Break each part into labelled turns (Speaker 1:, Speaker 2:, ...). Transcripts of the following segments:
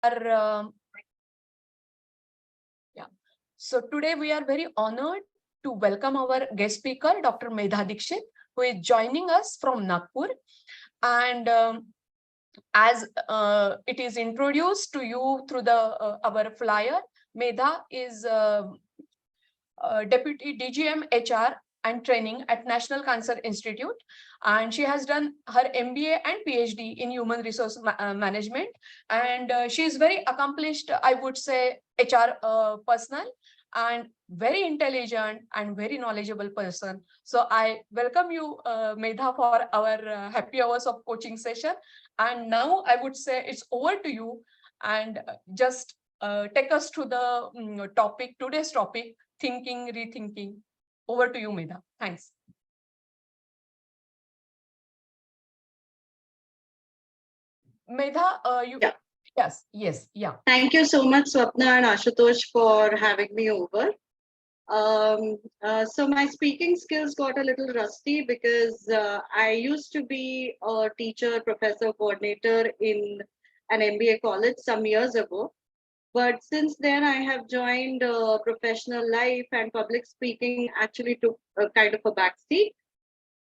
Speaker 1: are, So today we are very honored to welcome our guest speaker, Dr. Medha Dixit, who is joining us from Nagpur. And as it is introduced to you through the our flyer, Medha is Deputy DGM HR and Training at National Cancer Institute, and she has done her MBA and PhD in Human Resource Management, and she is very accomplished, I would say, HR personnel, and very intelligent and very knowledgeable person. So I welcome you, Medha, for our happy hours of coaching session. And now I would say it's over to you, and just take us to the topic, today's topic, thinking, rethinking. Over to you, Medha. Thanks. Medha, you.
Speaker 2: Yeah.
Speaker 1: Yes.
Speaker 2: Thank you so much, Swapna and Ashutosh, for having me over. So my speaking skills got a little rusty because I used to be a teacher, professor, coordinator in an MBA college some years ago. But since then, I have joined professional life, and public speaking actually took a kind of a backseat.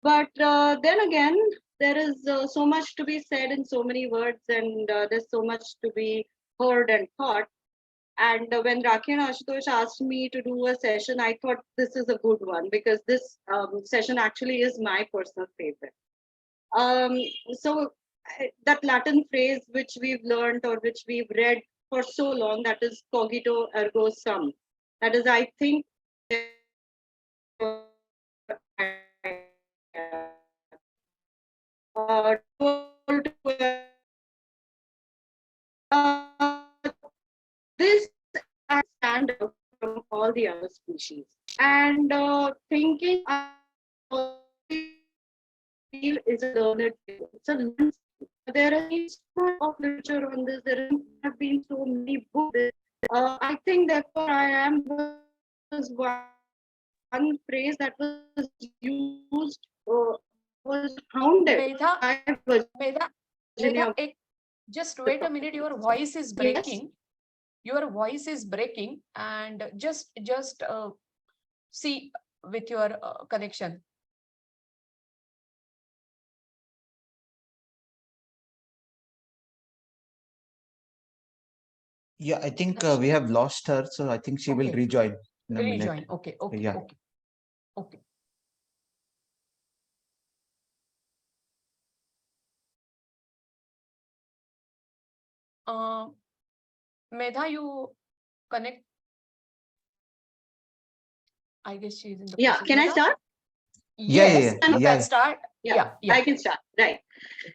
Speaker 2: But then again, there is so much to be said in so many words, and there's so much to be heard and thought. And when Rakhi and Ashutosh asked me to do a session, I thought this is a good one because this session actually is my personal favorite. Um, so that Latin phrase which we've learned or which we've read for so long, that is cogito ergo sum. That is, I think, this I stand out from all the other species. And thinking, I feel, is a learned skill. It's a learned skill. There has been so much of literature on this. There have been so many books. I think therefore I am was one phrase that was used was hounded.
Speaker 1: Medha, just wait a minute. Your voice is breaking.
Speaker 2: Yes?
Speaker 1: Your voice is breaking, and just see with your connection.
Speaker 3: Yeah, I think we have lost her, so I think she will rejoin in a minute.
Speaker 1: Okay.
Speaker 3: Yeah.
Speaker 1: Okay. Medha, you connect. I guess she's in the.
Speaker 2: Yeah. Can I start?
Speaker 1: Yes, you can start. Yeah,
Speaker 2: I can start. Right.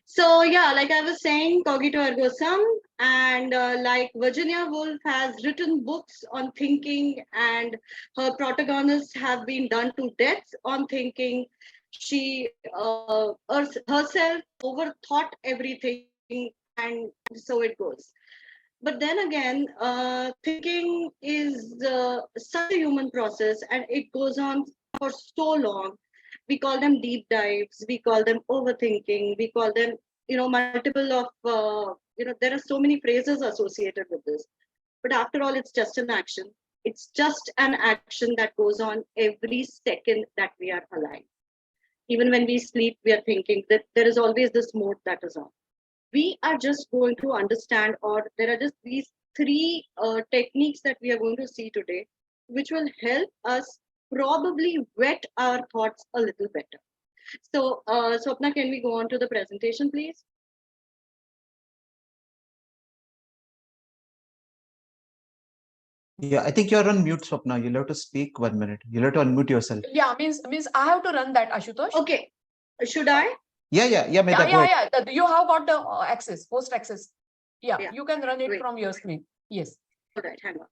Speaker 2: So yeah, like I was saying, cogito ergo sum, and like Virginia Woolf has written books on thinking, and her protagonists have been done to death on thinking. She herself overthought everything, and so it goes. But then again, thinking is such a human process, and it goes on for so long. We call them deep dives, we call them overthinking, we call them, multiple of, there are so many phrases associated with this. But after all, it's just an action. It's just an action that goes on every second that we are alive. Even when we sleep, we are thinking that there is always this mode that is on. We are just going to understand, or there are just these three techniques that we are going to see today, which will help us probably wet our thoughts a little better. So, Swapna, can we go on to the presentation, please?
Speaker 3: Yeah, I think you're on mute, Swapna. You'll have to speak 1 minute. You'll have to unmute yourself.
Speaker 1: Yeah, means I have to run that, Ashutosh.
Speaker 2: Okay. Should I?
Speaker 3: Yeah, Medha, go ahead.
Speaker 1: Yeah. You have got the access, host access. Yeah, you can run it
Speaker 2: Great.
Speaker 1: from your screen. Yes.
Speaker 2: All right, hang on.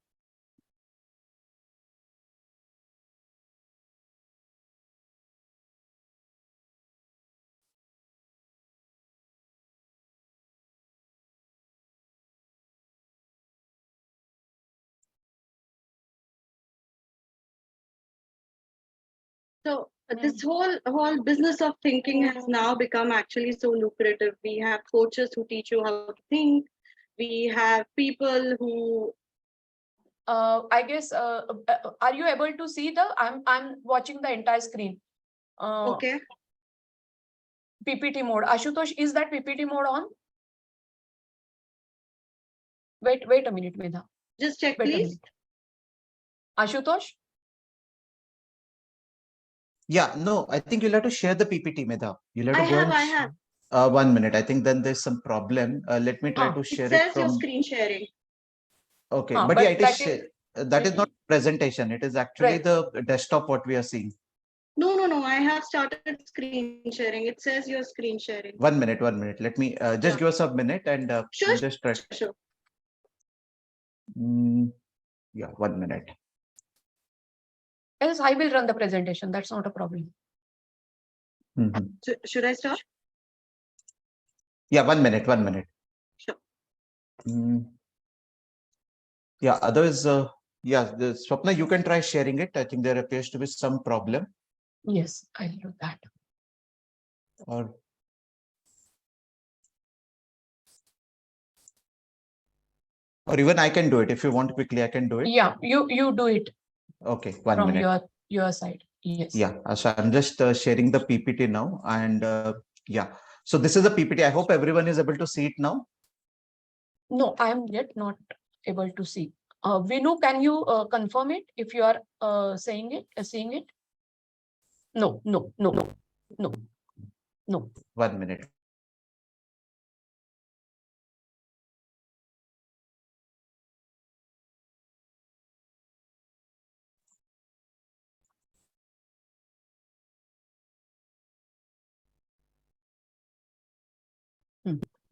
Speaker 2: So this whole business of thinking has now become actually so lucrative. We have coaches who teach you how to think. We have people who,
Speaker 1: I guess, are you able to see the, I'm watching the entire screen.
Speaker 2: okay,
Speaker 1: PPT mode. Ashutosh, is that PPT mode on? Wait a minute, Medha.
Speaker 2: just check,
Speaker 1: Wait a
Speaker 2: please.
Speaker 1: minute. Ashutosh?
Speaker 3: Yeah, no, I think you'll have to share the PPT, Medha. You'll have to go
Speaker 2: I
Speaker 3: and
Speaker 2: have.
Speaker 3: 1 minute. I think then there's some problem. Let me try
Speaker 1: Ah,
Speaker 3: to
Speaker 2: It
Speaker 3: share it
Speaker 2: says your
Speaker 3: from.
Speaker 2: screen sharing.
Speaker 3: Okay,
Speaker 1: Ah,
Speaker 3: but yeah,
Speaker 1: but
Speaker 3: it
Speaker 1: that
Speaker 3: is
Speaker 1: is
Speaker 3: that is not presentation. It is actually
Speaker 1: right.
Speaker 3: the desktop what we are seeing.
Speaker 2: No. I have started screen sharing. It says your screen sharing.
Speaker 3: 1 minute, 1 minute. Let me just
Speaker 1: Yeah.
Speaker 3: give us a minute and
Speaker 2: Sure,
Speaker 3: just try.
Speaker 2: sure.
Speaker 3: Yeah, 1 minute.
Speaker 1: Else I will run the presentation. That's not a problem.
Speaker 3: Mhm.
Speaker 2: Should I start?
Speaker 3: Yeah, 1 minute, 1 minute.
Speaker 2: Sure.
Speaker 3: Yeah, others, yeah, Swapna, you can try sharing it. I think there appears to be some problem.
Speaker 1: Yes, I'll do that.
Speaker 3: Or even I can do it. If you want quickly, I can do it.
Speaker 1: Yeah, you do it
Speaker 3: Okay, 1
Speaker 1: from
Speaker 3: minute.
Speaker 1: your side. Yes.
Speaker 3: Yeah, so I'm just sharing the PPT now. And yeah, so this is the PPT. I hope everyone is able to see it now.
Speaker 1: No, I am yet not able to see. Vinu, can you confirm it if you are seeing it? No.
Speaker 3: 1 minute.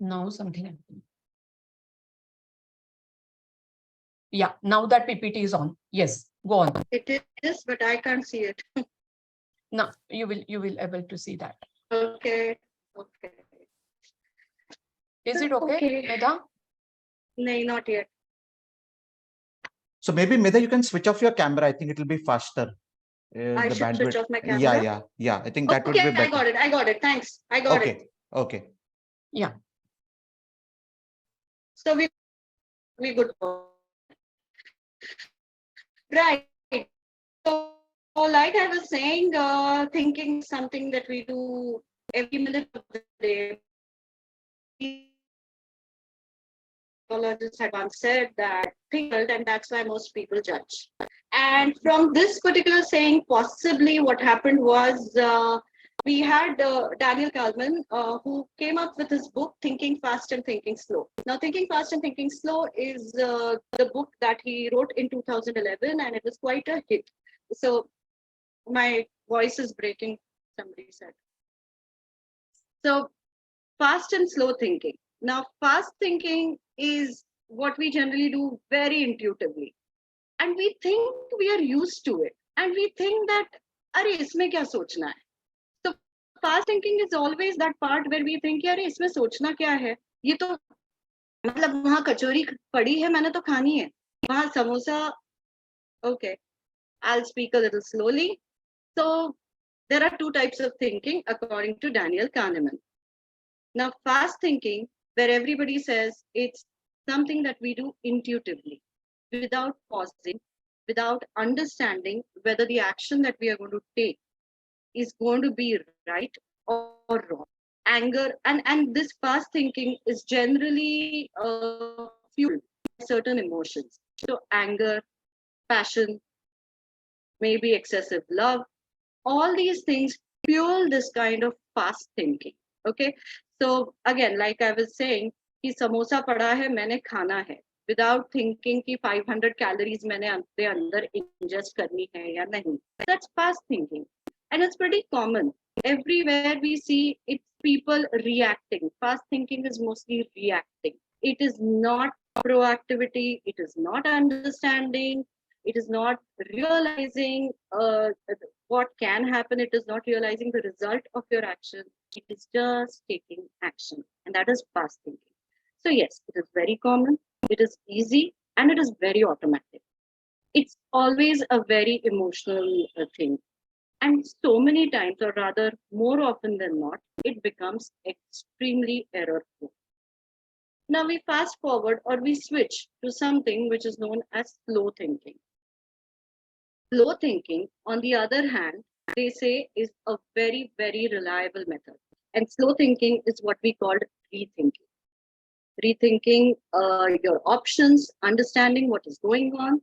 Speaker 1: Now something happened. Yeah, now that PPT is on. Yes, go on.
Speaker 2: It is, but I can't see it.
Speaker 1: Now you will able to see that.
Speaker 2: Okay.
Speaker 1: Is it okay,
Speaker 2: Okay.
Speaker 1: Medha?
Speaker 2: No, not yet.
Speaker 3: So maybe Medha, you can switch off your camera. I think it will be faster.
Speaker 2: I
Speaker 3: The
Speaker 2: should switch
Speaker 3: bandwidth.
Speaker 2: off my
Speaker 3: Yeah,
Speaker 2: camera.
Speaker 3: yeah. I think that would
Speaker 2: Okay,
Speaker 3: be better.
Speaker 2: I got it. Thanks. I got it.
Speaker 3: Okay.
Speaker 1: Yeah.
Speaker 2: So we good. Right. So like I was saying, thinking is something that we do every minute of the day. Psychologists had once said that and that's why most people judge. And from this particular saying, possibly what happened was we had Daniel Kahneman, who came up with his book, Thinking Fast and Thinking Slow. Now, Thinking Fast and Thinking Slow is the book that he wrote in 2011, and it was quite a hit. So my voice is breaking, somebody said. So fast and slow thinking. Now, fast thinking is what we generally do very intuitively. And we think we are used to it. And we think that, अरे इसमें क्या सोचना है? So fast thinking is always that part where we think, अरे इसमें सोचना क्या है? ये तो मतलब वहाँ कचौरी पड़ी है, मैंने तो खानी है. वहाँ samosa. Okay, I'll speak a little slowly. So there are two types of thinking according to Daniel Kahneman. Now, fast thinking, where everybody says it's something that we do intuitively, without pausing, without understanding whether the action that we are going to take is going to be right or wrong. Anger and this fast thinking is generally fueled by certain emotions. So anger, passion, maybe excessive love, all these things fuel this kind of fast thinking. Okay, so again, like I was saying, कि समोसा पड़ा है मैंने खाना है without thinking कि 500 calories मैंने अपने अंदर ingest करनी है या नहीं. That's fast thinking, and it's pretty common everywhere we see it's people reacting. Fast thinking is mostly reacting. It is not proactivity, it is not understanding, it is not realizing what can happen. It is not realizing the result of your action. It is just taking action. And that is fast thinking. So, yes, it is very common, it is easy, and it is very automatic. It's always a very emotional thing. And so many times, or rather, more often than not, it becomes extremely error prone. Now we fast forward or we switch to something which is known as slow thinking. Slow thinking, on the other hand, they say is a very, very reliable method. And slow thinking is what we call rethinking. Rethinking your options, understanding what is going on.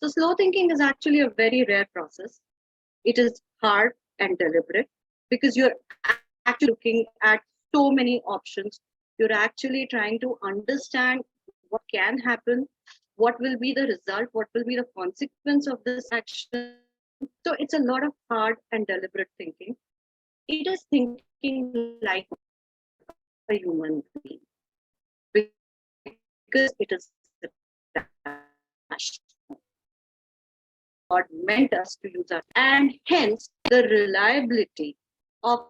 Speaker 2: So, slow thinking is actually a very rare process. It is hard and deliberate because you're actually looking at so many options. You're actually trying to understand what can happen, what will be the result, what will be the consequence of this action. So it's a lot of hard and deliberate thinking. It is thinking like a human being because it is rational. God meant us to use our, and hence the reliability of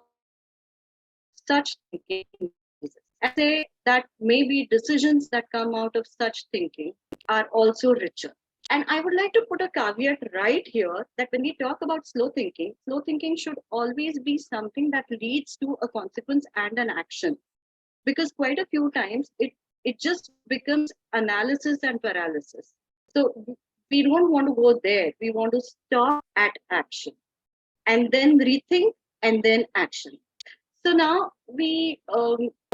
Speaker 2: such thinking increases. And say that maybe decisions that come out of such thinking are also richer. And I would like to put a caveat right here that when we talk about slow thinking should always be something that leads to a consequence and an action. Because quite a few times it just becomes analysis and paralysis. So we don't want to go there. We want to stop at action and then rethink and then action. So now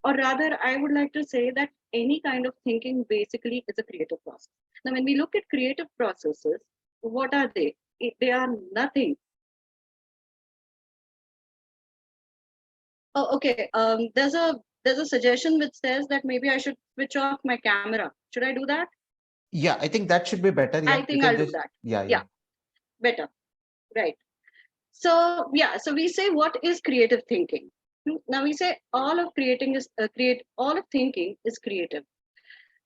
Speaker 2: or rather, I would like to say that any kind of thinking basically is a creative process. Now, when we look at creative processes, what are they? They are nothing. Oh, okay. There's a suggestion which says that maybe I should switch off my camera. Should I do that?
Speaker 3: Yeah, I think that should be better. Yeah,
Speaker 2: I think I'll do that.
Speaker 3: Yeah,
Speaker 2: Yeah, better. Right. So yeah, so we say what is creative thinking? Now we say all of creating is all of thinking is creative.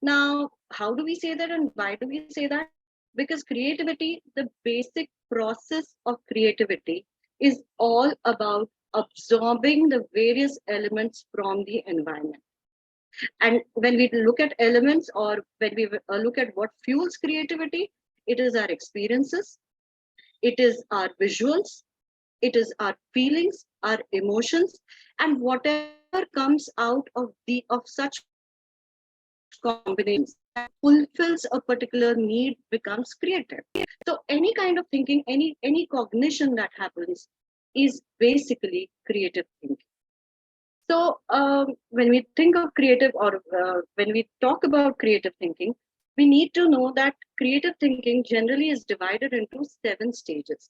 Speaker 2: Now, how do we say that and why do we say that? Because creativity, the basic process of creativity is all about absorbing the various elements from the environment. And when we look at elements or when we look at what fuels creativity, it is our experiences, it is our visuals, it is our feelings, our emotions, and whatever comes out of such combinations that fulfills a particular need becomes creative. So any kind of thinking, any cognition that happens is basically creative thinking. So when we think of creative or when we talk about creative thinking, we need to know that creative thinking generally is divided into 7 stages.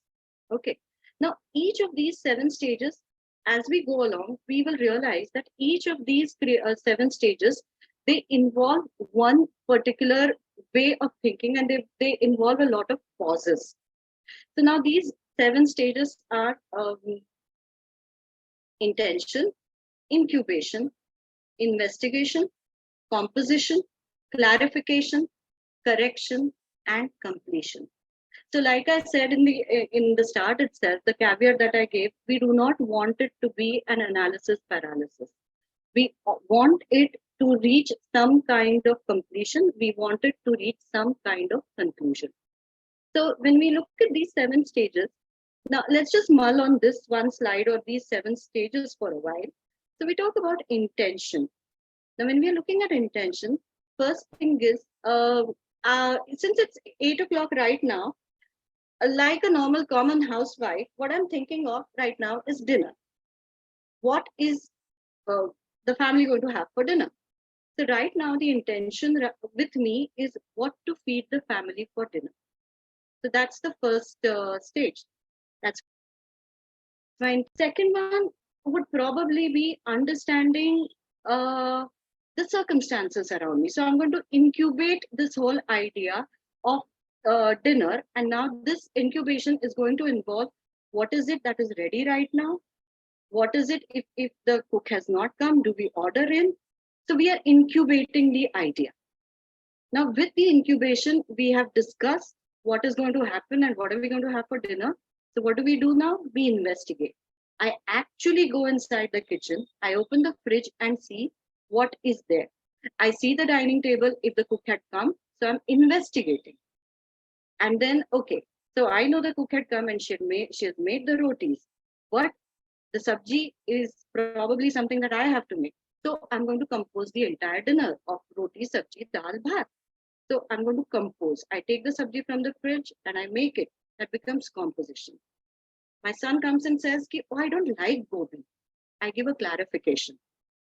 Speaker 2: Okay. Now, each of these 7 stages, as we go along, we will realize that each of these 7 stages, they involve one particular way of thinking and they involve a lot of pauses. So now these 7 stages are intention, incubation, investigation, composition, clarification, correction, and completion. So, like I said in the start itself, the caveat that I gave, we do not want it to be an analysis paralysis. We want it to reach some kind of completion. We want it to reach some kind of conclusion. So, when we look at these 7 stages, now let's just mull on this one slide or these 7 stages for a while. So, we talk about intention. Now, when we are looking at intention, first thing is, since it's 8 o'clock right now, like a normal common housewife, what I'm thinking of right now is dinner. What is the family going to have for dinner? So right now, the intention with me is what to feed the family for dinner. So that's the first stage. That's fine. Second one would probably be understanding the circumstances around me. So I'm going to incubate this whole idea of dinner. And now this incubation is going to involve what is it that is ready right now? What is it if the cook has not come? Do we order in? So we are incubating the idea. Now with the incubation, we have discussed what is going to happen and what are we going to have for dinner. So what do we do now? We investigate. I actually go inside the kitchen. I open the fridge and see what is there. I see the dining table if the cook had come. So I'm investigating. And then, okay, so I know the cook had come and she has made the rotis. But the sabji is probably something that I have to make. So I'm going to compose the entire dinner of roti, sabji, dal, bhat. So I'm going to compose. I take the sabji from the fridge and I make it. That becomes composition. My son comes and says, ki, oh, I don't like gobi. I give a clarification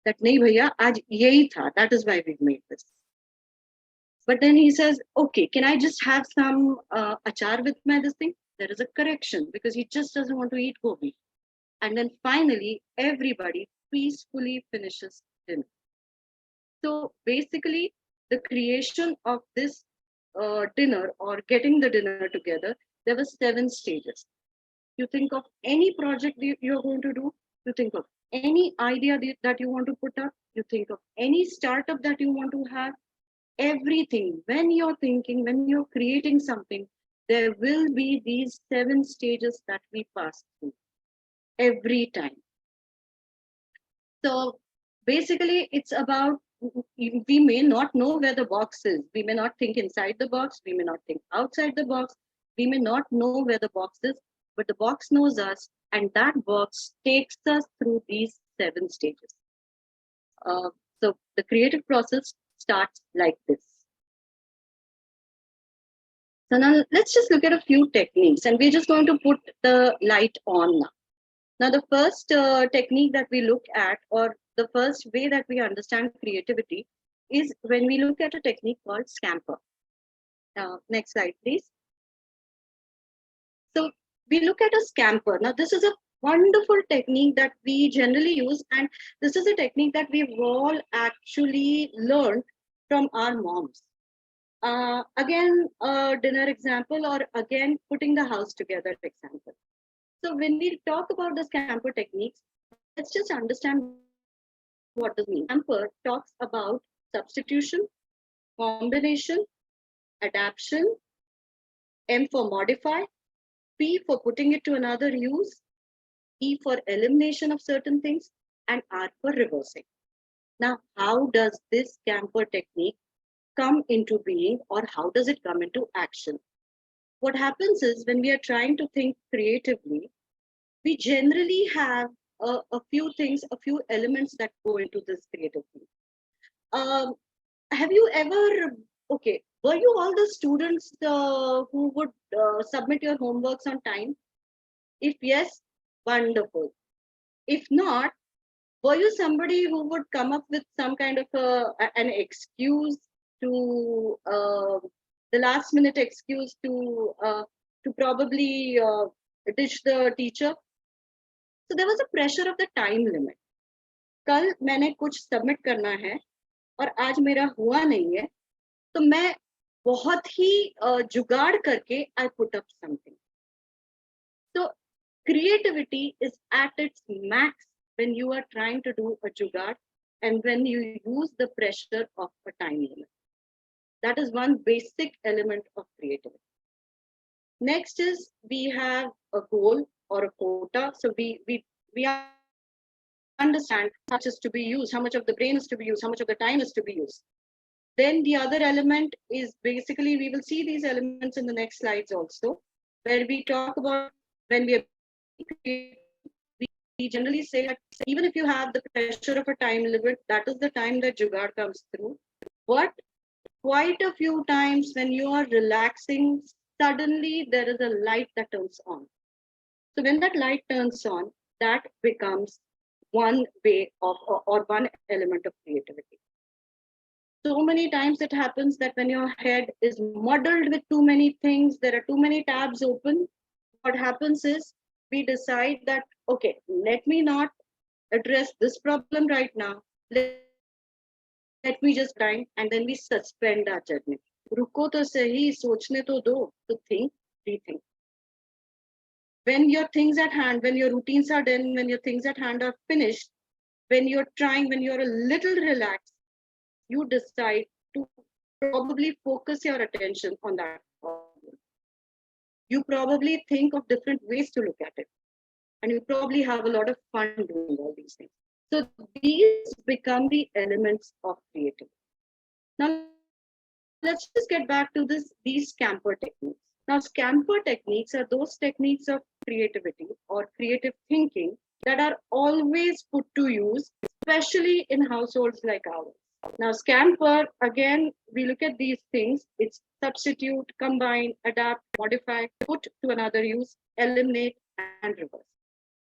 Speaker 2: that, nahi bhaiya, aaj yahi tha. That is why we've made this. But then he says, okay, can I just have some achar with my this thing? There is a correction because he just doesn't want to eat gobi. And then finally, everybody peacefully finishes dinner. So basically, the creation of this dinner or getting the dinner together, there were 7 stages. You think of any project you're going to do, you think of any idea that you want to put up, you think of any startup that you want to have, everything. When you're thinking, when you're creating something, there will be these 7 stages that we pass through every time. So basically, it's about, we may not know where the box is. We may not think inside the box. We may not think outside the box. We may not know where the box is, but the box knows us, and that box takes us through these 7 stages. So the creative process starts like this. So now let's just look at a few techniques, and we're just going to put the light on now. Now, the first technique that we look at, or the first way that we understand creativity, is when we look at a technique called scamper. Next slide, please. So we look at a scamper. Now, this is a wonderful technique that we generally use, and this is a technique that we've all actually learned from our moms. Again, a dinner example, or again, putting the house together example. So when we talk about the scamper techniques, let's just understand what this means. Scamper talks about substitution, combination, adaptation, M for modify, P for putting it to another use, E for elimination of certain things, and R for reversing. Now, how does this scamper technique come into being, or how does it come into action? What happens is when we are trying to think creatively, we generally have a few things, a few elements that go into this creative thing. Have you ever, okay, were you all the students who would submit your homeworks on time? If yes, wonderful. If not, were you somebody who would come up with some kind of an excuse to, the last minute excuse to probably ditch the teacher? So there was a pressure of the time limit. कल मैंने कुछ submit करना है और आज मेरा हुआ नहीं है, तो मैं बहुत ही जुगाड़ करके I put up something. So creativity is at its max when you are trying to do a jugaad and when you use the pressure of a time limit. That is one basic element of creativity. Next is we have a goal or a quota. So we understand how much is to be used, how much of the brain is to be used, how much of the time is to be used. Then the other element is basically, we will see these elements in the next slides also, where we talk about when we generally say that even if you have the pressure of a time limit, that is the time that jugaad comes through. But quite a few times when you are relaxing, suddenly there is a light that turns on. So when that light turns on, that becomes one way of, or one element of creativity. So many times it happens that when your head is muddled with too many things, there are too many tabs open, what happens is we decide that, okay, let me not address this problem right now. Let me just time, and then we suspend our journey. Ruko to sahi, sochne to do, to think, rethink. When your things at hand, when your routines are done, when your things at hand are finished, when you're trying, when you're a little relaxed, you decide to probably focus your attention on that problem. You probably think of different ways to look at it. And you probably have a lot of fun doing all these things. So these become the elements of creativity. Now, let's just get back to these scamper techniques. Now, scamper techniques are those techniques of creativity or creative thinking that are always put to use, especially in households like ours. Now, Scamper, again, we look at these things. It's substitute, combine, adapt, modify, put to another use, eliminate, and reverse.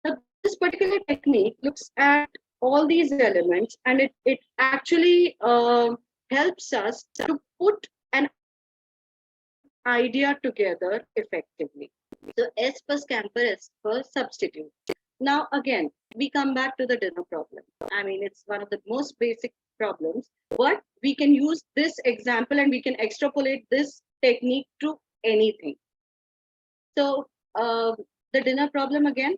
Speaker 2: Now, this particular technique looks at all these elements, and it actually helps us to put an idea together effectively. So S for scamper, S for substitute. Now, again, we come back to the dinner problem. I mean, it's one of the most basic problems, but we can use this example and we can extrapolate this technique to anything. So, the dinner problem again,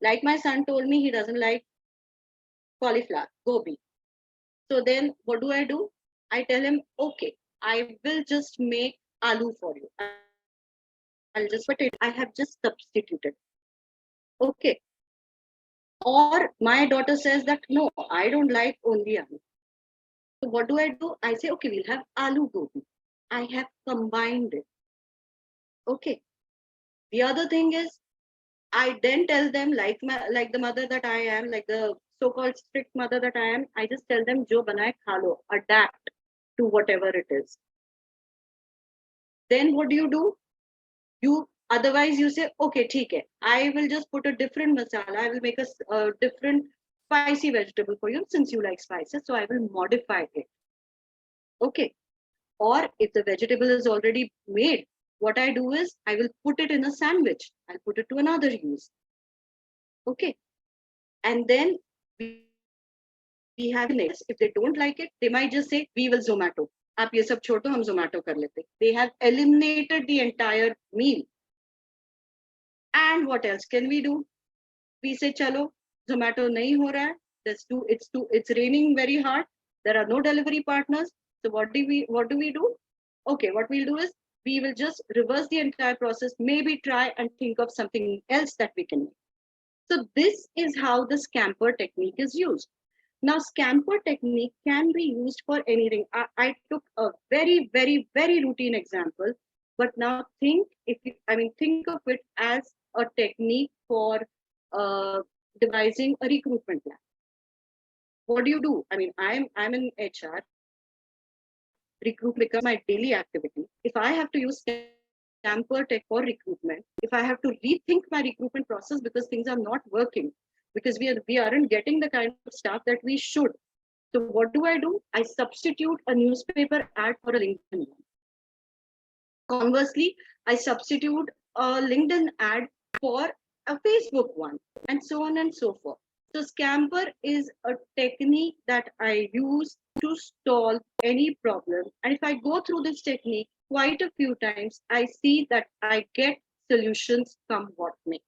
Speaker 2: like my son told me, he doesn't like cauliflower, gobi. So then what do? I tell him, okay, I will just make aloo for you. I'll just put it. I have just substituted. Okay. Or my daughter says that no, I don't like only aloo. So what do? I say, okay, we'll have aloo gobi. I have combined it. Okay. The other thing is, I then tell them, like the mother that I am, like the so-called strict mother that I am, I just tell them, jo banaye khalo, adapt to whatever it is. Then what do? You otherwise you say, okay, theek hai, I will just put a different masala. I will make a different spicy vegetable for you since you like spices. So I will modify it. Okay. Or if the vegetable is already made, what I do is I will put it in a sandwich. I'll put it to another use. Okay. And then we have next. If they don't like it, they might just say, we will Zomato. आप ये सब छोड़ो, हम Zomato कर लेते. They have eliminated the entire meal. And what else can we do? We say, chalo, Zomato nahi ho raha hai. It's raining very hard. There are no delivery partners. So what do we do? Okay, what we'll do is we will just reverse the entire process, maybe try and think of something else that we can make. So this is how the scamper technique is used. Now, scamper technique can be used for anything. I took a very, very, very routine example, but now think of it as a technique for devising a recruitment plan. What do? I mean, I'm in HR. Recruitment becomes my daily activity. If I have to use scamper tech for recruitment, if I have to rethink my recruitment process because things are not working, because we aren't getting the kind of staff that we should. So what do? I substitute a newspaper ad for a LinkedIn one. Conversely, I substitute a LinkedIn ad for a Facebook one, and so on and so forth. So scamper is a technique that I use to solve any problem. And if I go through this technique quite a few times, I see that I get solutions come what may.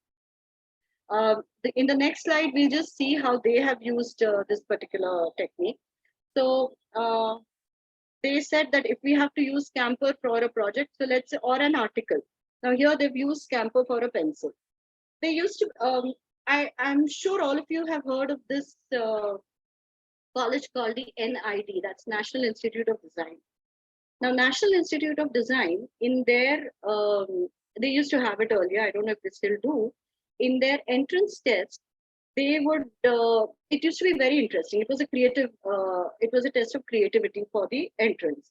Speaker 2: In the next slide, we'll just see how they have used this particular technique. So they said that if we have to use Scamper for a project, so let's say, or an article. Now here they've used Scamper for a pencil. They used to, I'm sure all of you have heard of this college called the NID, that's National Institute of Design. Now, National Institute of Design, in their, they used to have it earlier, I don't know if they still do, in their entrance test, they would, it used to be very interesting. It was a test of creativity for the entrance.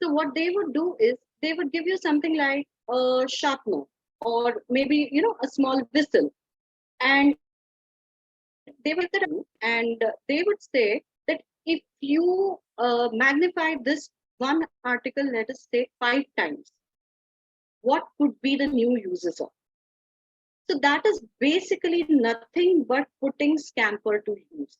Speaker 2: So what they would do is, they would give you something like a sharpener, or maybe, a small whistle. And they would they would say that if you magnify this one article, let us say 5 times, what could be the new uses of? So that is basically nothing but putting Scamper to use.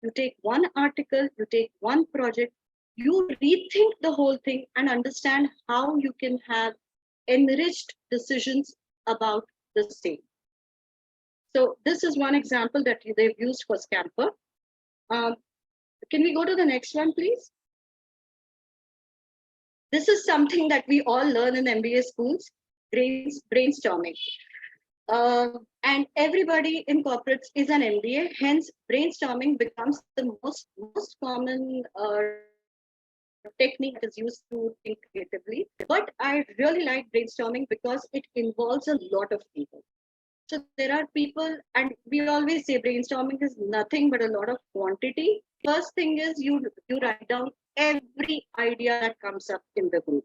Speaker 2: You take one article, you take one project, you rethink the whole thing and understand how you can have enriched decisions about the same. So this is one example that they've used for Scamper. Can we go to the next one, please? This is something that we all learn in MBA schools, brainstorming. And everybody in corporates is an MBA, hence brainstorming becomes the most common technique that is used to think creatively. But I really like brainstorming because it involves a lot of people. So there are people, and we always say brainstorming is nothing but a lot of quantity. First thing is you write down every idea that comes up in the group.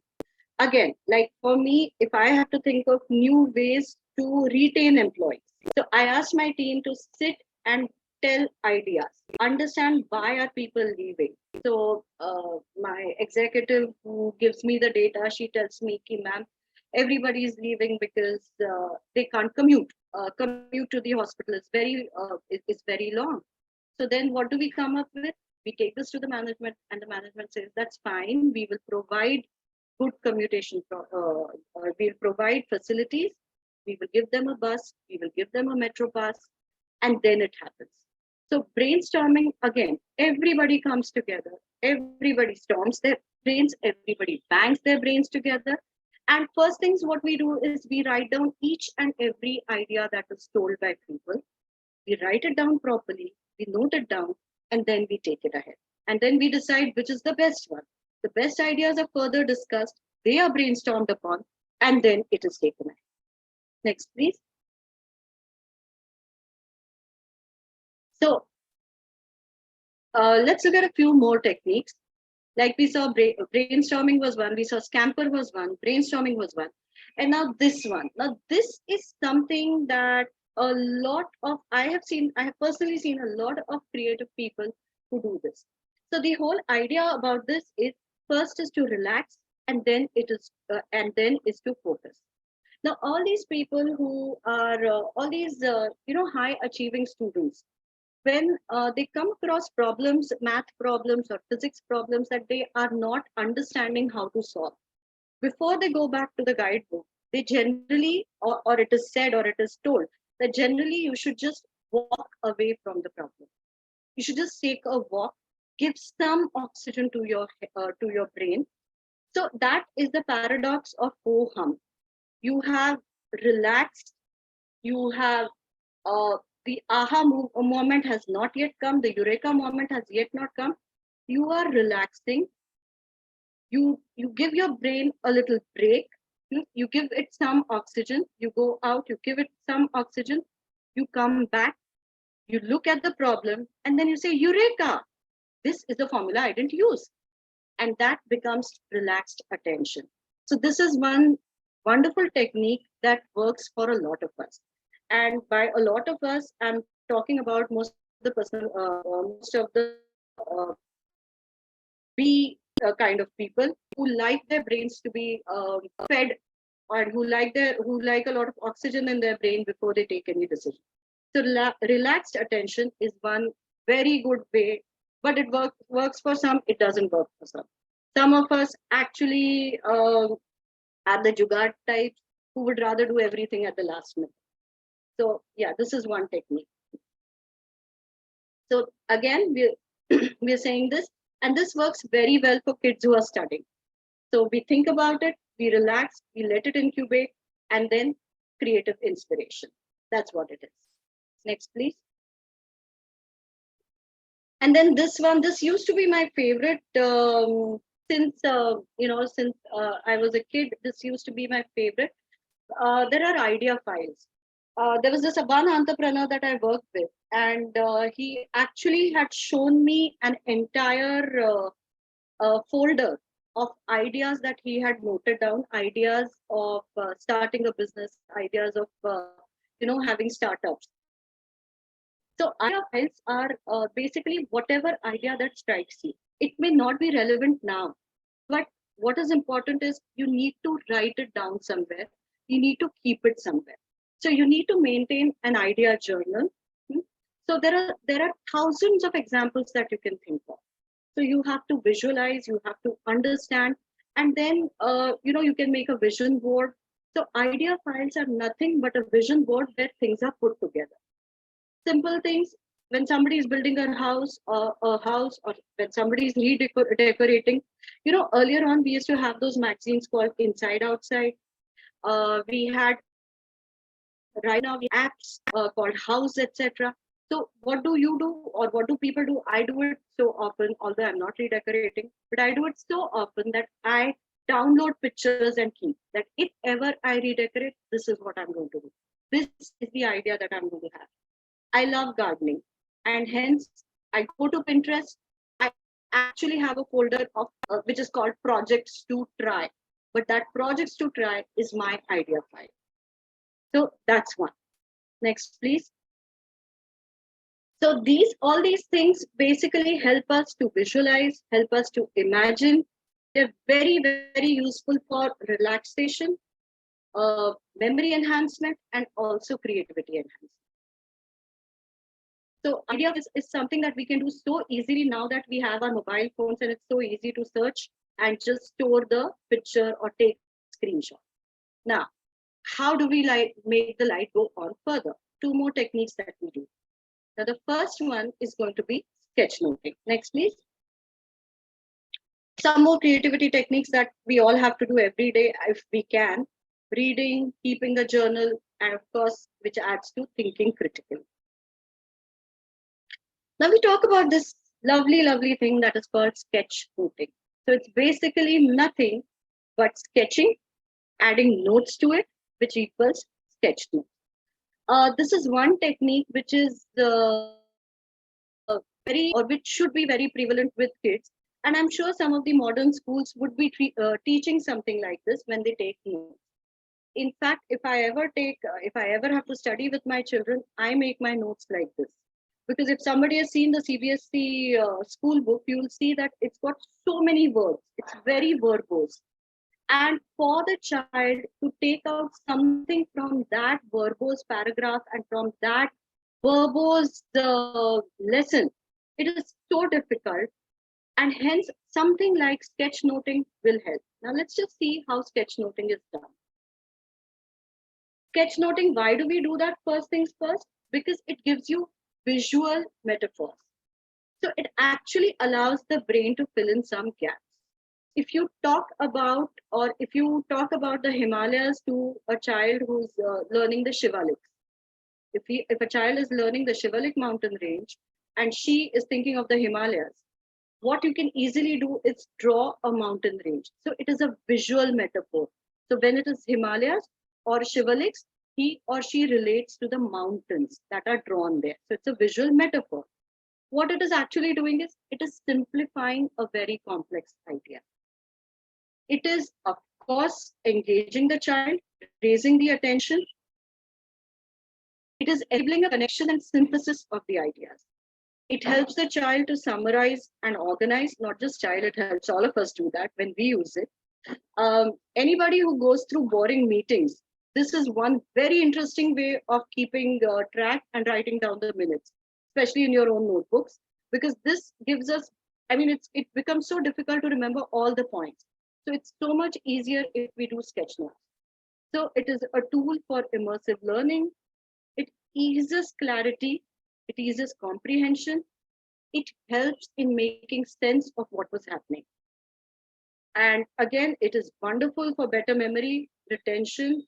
Speaker 2: Again, like for me, if I have to think of new ways to retain employees, so I asked my team to sit and tell ideas, understand why are people leaving. So my executive who gives me the data, she tells me, "Ki ma'am, everybody is leaving because they can't commute. Commute to the hospital is very long. So then what do we come up with? We take this to the management, and the management says, that's fine. We will provide good commutation. We'll provide facilities. We will give them a bus. We will give them a metro pass, and then it happens. So brainstorming, again, everybody comes together. Everybody storms their brains. Everybody bangs their brains together. And first things what we do is we write down each and every idea that is told by people. We write it down properly, we note it down, and then we take it ahead. And then we decide which is the best one. The best ideas are further discussed, they are brainstormed upon, and then it is taken ahead. Next, please. So let's look at a few more techniques. Like we saw brainstorming was one, we saw scamper was one, brainstorming was one. And now this one. Now this is something that a lot of, I have personally seen a lot of creative people who do this. So the whole idea about this is first is to relax, and then is to focus. Now all these people who are all these high achieving students, when they come across problems, math problems or physics problems that they are not understanding how to solve, before they go back to the guidebook, they generally, or it is said or it is told, that generally you should just walk away from the problem. You should just take a walk, give some oxygen to your brain. So that is the paradox of ho hum. You have relaxed, you have the moment has not yet come, the eureka moment has yet not come. You are relaxing, you give your brain a little break, you give it some oxygen, you go out, you give it some oxygen, you come back, you look at the problem, and then you say, eureka, this is the formula I didn't use. And that becomes relaxed attention. So this is one wonderful technique that works for a lot of us. And by a lot of us, I'm talking about most of the personal, most of the B kind of people who like their brains to be fed, or who like a lot of oxygen in their brain before they take any decision. So relaxed attention is one very good way, but it works for some, it doesn't work for some. Some of us actually are the jugaad types who would rather do everything at the last minute. So yeah, this is one technique. So again, we're saying this, and this works very well for kids who are studying. So we think about it, we relax, we let it incubate, and then creative inspiration. That's what it is. Next, please. And then this one, this used to be my favorite since I was a kid. This used to be my favorite. There are idea files. There was this one entrepreneur that I worked with, and he actually had shown me an entire folder of ideas that he had noted down, ideas of starting a business, ideas of having startups. So idea files are basically whatever idea that strikes you. It may not be relevant now, but what is important is you need to write it down somewhere. You need to keep it somewhere. So you need to maintain an idea journal. So there are thousands of examples that you can think of. So you have to visualize, you have to understand, and then you can make a vision board. So idea files are nothing but a vision board where things are put together. Simple things. When somebody is building a house, or when somebody is redecorating, earlier on we used to have those magazines called Inside Outside. We had, right now we have apps called House, etc. So what do you do, or what do people do? I do it so often, although I'm not redecorating, but I do it so often that I download pictures and keep that if ever I redecorate, this is what I'm going to do. this is the idea that I'm going to have. I love gardening, and hence I go to Pinterest. I actually have a folder of which is called projects to try, but that projects to try is my idea file. So that's one. Next, please. So all these things basically help us to visualize, help us to imagine. They're very, very useful for relaxation, memory enhancement, and also creativity enhancement. So idea is something that we can do so easily now that we have our mobile phones, and it's so easy to search and just store the picture or take screenshot. Now, how do we make the light go on further? Two more techniques that we do. Now, the first one is going to be sketchnoting. Next, please. Some more creativity techniques that we all have to do every day if we can. Reading, keeping a journal, and of course, which adds to thinking critically. Now we talk about this lovely, lovely thing that is called sketchnoting. So it's basically nothing but sketching, adding notes to it, which equals sketchnote. This is one technique which is which should be very prevalent with kids. And I'm sure some of the modern schools would be teaching something like this when they take notes. In fact, if I ever have to study with my children, I make my notes like this. Because if somebody has seen the CBSE school book, you will see that it's got so many words. It's very verbose. And for the child to take out something from that verbose paragraph and from that verbose lesson, it is so difficult. And hence, something like sketchnoting will help. Now, let's just see how sketchnoting is done. Sketchnoting, why do we do that first things first? Because it gives you visual metaphors. So it actually allows the brain to fill in some gaps. If you talk about the Himalayas to a child who's learning the Shivaliks, if a child is learning the Shivalik mountain range and she is thinking of the Himalayas, what you can easily do is draw a mountain range. So it is a visual metaphor. So when it is Himalayas or Shivaliks, he or she relates to the mountains that are drawn there. So it's a visual metaphor. What it is actually doing is it is simplifying a very complex idea. It is, of course, engaging the child, raising the attention. It is enabling a connection and synthesis of the ideas. It helps the child to summarize and organize, not just child, it helps all of us do that when we use it. Anybody who goes through boring meetings, this is one very interesting way of keeping track and writing down the minutes, especially in your own notebooks, because this gives us, it becomes so difficult to remember all the points. So it's so much easier if we do sketch notes. So it is a tool for immersive learning. It eases clarity. It eases comprehension. It helps in making sense of what was happening. And again, it is wonderful for better memory, retention.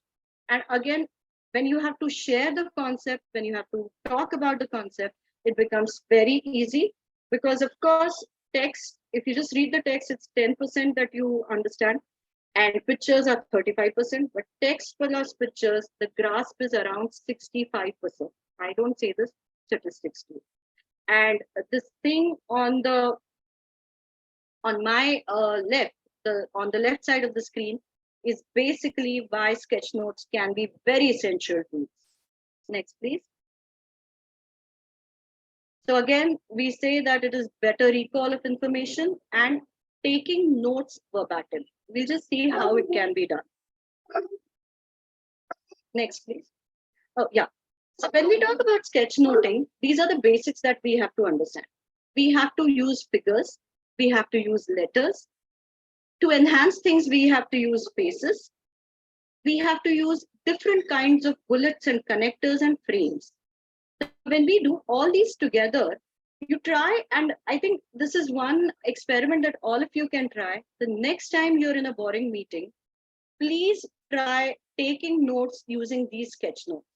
Speaker 2: And again, when you have to share the concept, when you have to talk about the concept, it becomes very easy because, of course, text, if you just read the text, it's 10% that you understand. And pictures are 35%, but text plus pictures, the grasp is around 65%. I don't say this, statistics too. And this thing on my left, on the left side of the screen is basically why sketch notes can be very essential tools. Next, please. So again, we say that it is better recall of information and taking notes verbatim. We'll just see how it can be done. Next, please. Oh, yeah. So when we talk about sketchnoting, these are the basics that we have to understand. We have to use figures. We have to use letters. To enhance things, we have to use spaces. We have to use different kinds of bullets and connectors and frames. When we do all these together, you try, and I think this is one experiment that all of you can try. The next time you're in a boring meeting, please try taking notes using these sketch notes,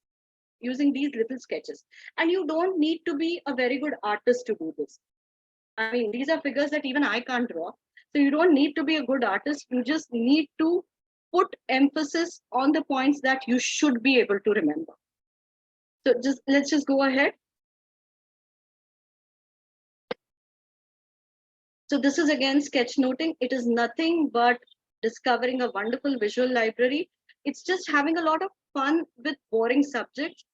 Speaker 2: using these little sketches. And you don't need to be a very good artist to do this. I mean, these are figures that even I can't draw. So you don't need to be a good artist. You just need to put emphasis on the points that you should be able to remember. So let's just go ahead. So this is again sketchnoting. It is nothing but discovering a wonderful visual library. It's just having a lot of fun with boring subjects.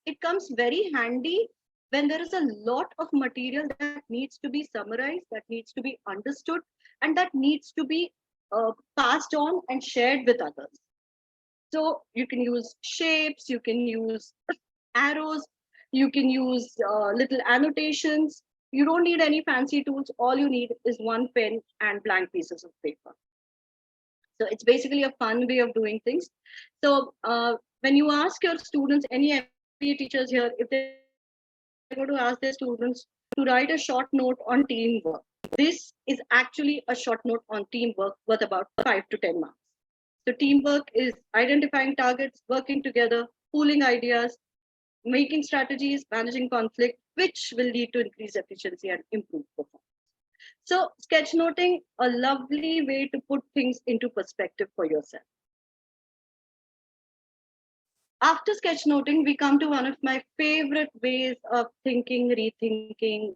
Speaker 2: It comes very handy when there is a lot of material that needs to be summarized, that needs to be understood, and that needs to be passed on and shared with others. So you can use shapes, you can use arrows, you can use little annotations. You don't need any fancy tools. All you need is one pen and blank pieces of paper. So it's basically a fun way of doing things. So when you ask your students, any MBA teachers here, if they're going to ask their students to write a short note on teamwork, this is actually a short note on teamwork worth about 5 to 10 marks. So teamwork is identifying targets, working together, pooling ideas, making strategies, managing conflict, which will lead to increased efficiency and improved performance. So sketchnoting, a lovely way to put things into perspective for yourself. After sketchnoting, we come to one of my favorite ways of thinking, rethinking.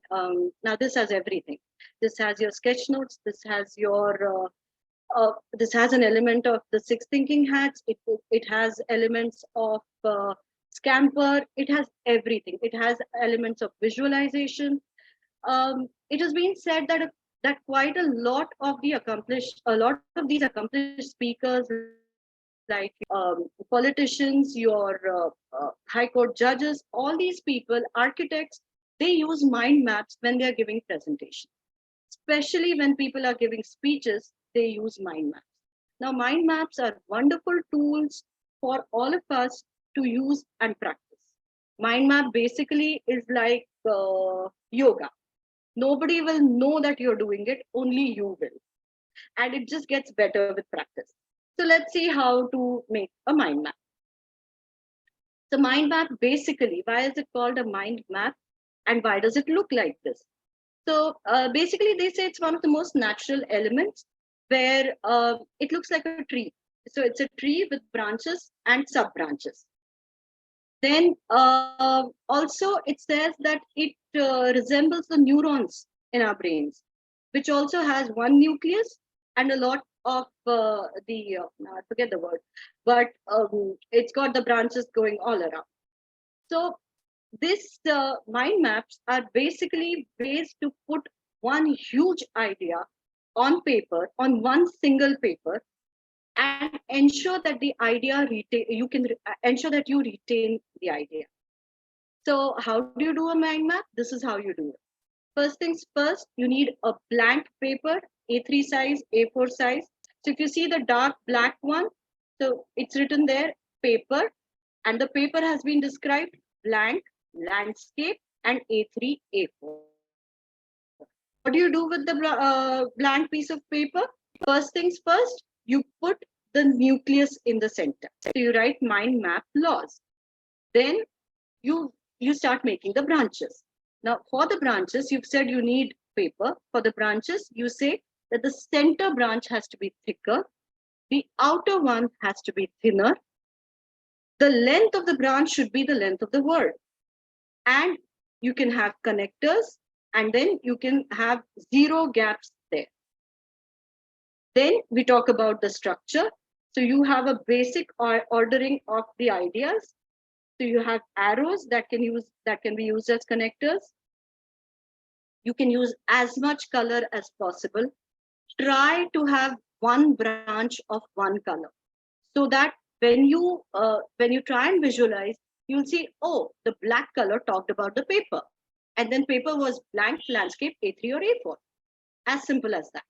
Speaker 2: Now this has everything. This has your sketch notes. This has your this has an element of the 6 thinking hats. It has elements of Scamper. It has everything. It has elements of visualization. It has been said that quite a lot of these accomplished speakers like politicians, your high court judges, all these people, architects, they use mind maps when they are giving presentations. Especially when people are giving speeches, they use mind maps. Now, mind maps are wonderful tools for all of us to use and practice. Mind map basically is like yoga. Nobody will know that you're doing it, only you will. And it just gets better with practice. So let's see how to make a mind map. The mind map basically, why is it called a mind map and why does it look like this? So basically they say it's one of the most natural elements where it looks like a tree. So it's a tree with branches and sub branches. Then also it says that it resembles the neurons in our brains, which also has one nucleus and a lot of I forget the word, but it's got the branches going all around. So this mind maps are basically ways to put one huge idea on paper, on one single paper, and ensure that the idea ensure that you retain the idea. So how do you do a mind map? This is how you do it. First things first, you need a blank paper, A3 size, A4 size. So if you see the dark black one, so it's written there, paper, and the paper has been described blank, landscape, and A3, A4. What do you do with the blank piece of paper? First things first, you put the nucleus in the center. So you write mind map laws. Then you start making the branches. Now for the branches, you've said you need paper. For the branches, you say that the center branch has to be thicker. The outer one has to be thinner. The length of the branch should be the length of the word. And you can have connectors, and then you can have 0 gaps there. Then we talk about the structure. So you have a basic ordering of the ideas. So you have arrows that can be used as connectors. You can use as much color as possible. Try to have one branch of one color, so that when you try and visualize, you'll see, oh, the black color talked about the paper, and then paper was blank, landscape, A3 or A4. As simple as that.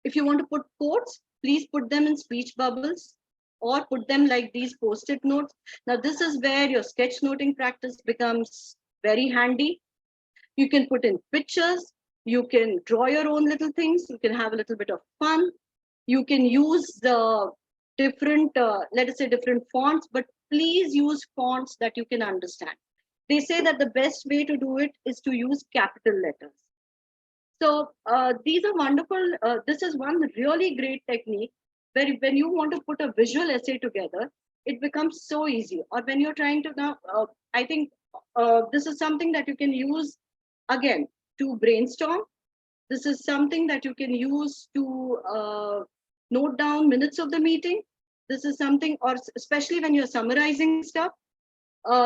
Speaker 2: If you want to put quotes, please put them in speech bubbles or put them like these post-it notes. Now, this is where your sketchnoting practice becomes very handy. You can put in pictures. You can draw your own little things. You can have a little bit of fun. You can use the different, let us say different fonts, but please use fonts that you can understand. They say that the best way to do it is to use capital letters. So these are wonderful. This is one really great technique where when you want to put a visual essay together, it becomes so easy. Or when you're trying to now, I think this is something that you can use again to brainstorm. This is something that you can use to note down minutes of the meeting. This is something, or especially when you're summarizing stuff,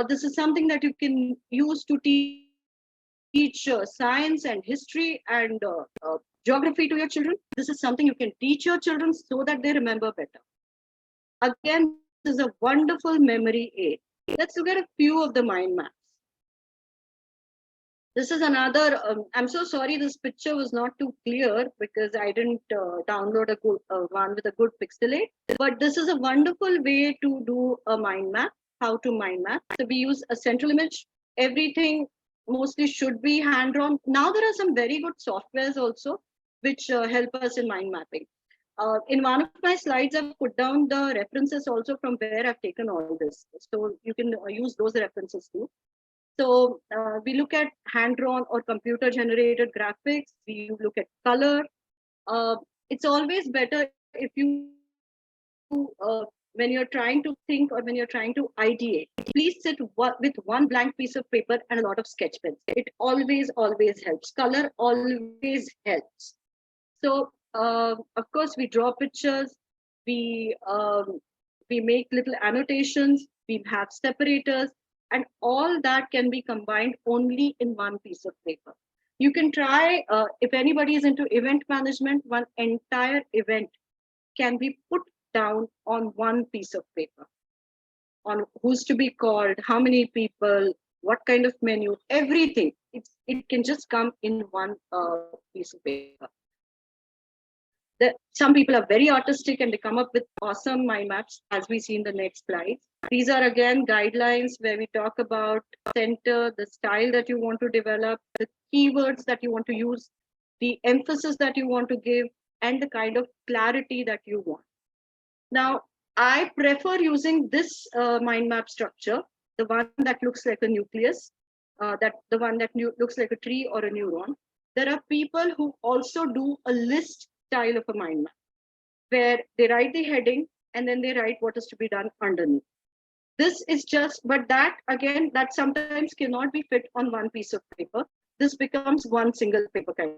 Speaker 2: this is something that you can use to teach science and history and geography to your children. This is something you can teach your children so that they remember better. Again, this is a wonderful memory aid. Let's look at a few of the mind maps. This is another, I'm so sorry this picture was not too clear because I didn't download a good one with a good pixelate, but this is a wonderful way to do a mind map, how to mind map. So we use a central image, everything mostly should be hand-drawn. Now there are some very good softwares also, which help us in mind mapping. In one of my slides, I've put down the references also from where I've taken all this. So you can use those references too. So we look at hand-drawn or computer-generated graphics. We look at color. It's always better if you, when you're trying to think or when you're trying to ideate, please sit with one blank piece of paper and a lot of sketch pens. It always helps. Color always helps. So of course, we draw pictures. We make little annotations. We have separators. And all that can be combined only in one piece of paper. You can try, if anybody is into event management, one entire event can be put down on one piece of paper. On who's to be called, how many people, what kind of menu, everything. It can just come in one piece of paper. Some people are very artistic and they come up with awesome mind maps, as we see in the next slide. These are again guidelines where we talk about center, the style that you want to develop, the keywords that you want to use, the emphasis that you want to give, and the kind of clarity that you want. Now, I prefer using this mind map structure, the one that looks like a nucleus, the one that looks like a tree or a neuron. There are people who also do a list style of a mind map, where they write the heading and then they write what is to be done underneath. This is just, but that again, that sometimes cannot be fit on one piece of paper. This becomes one single paper kind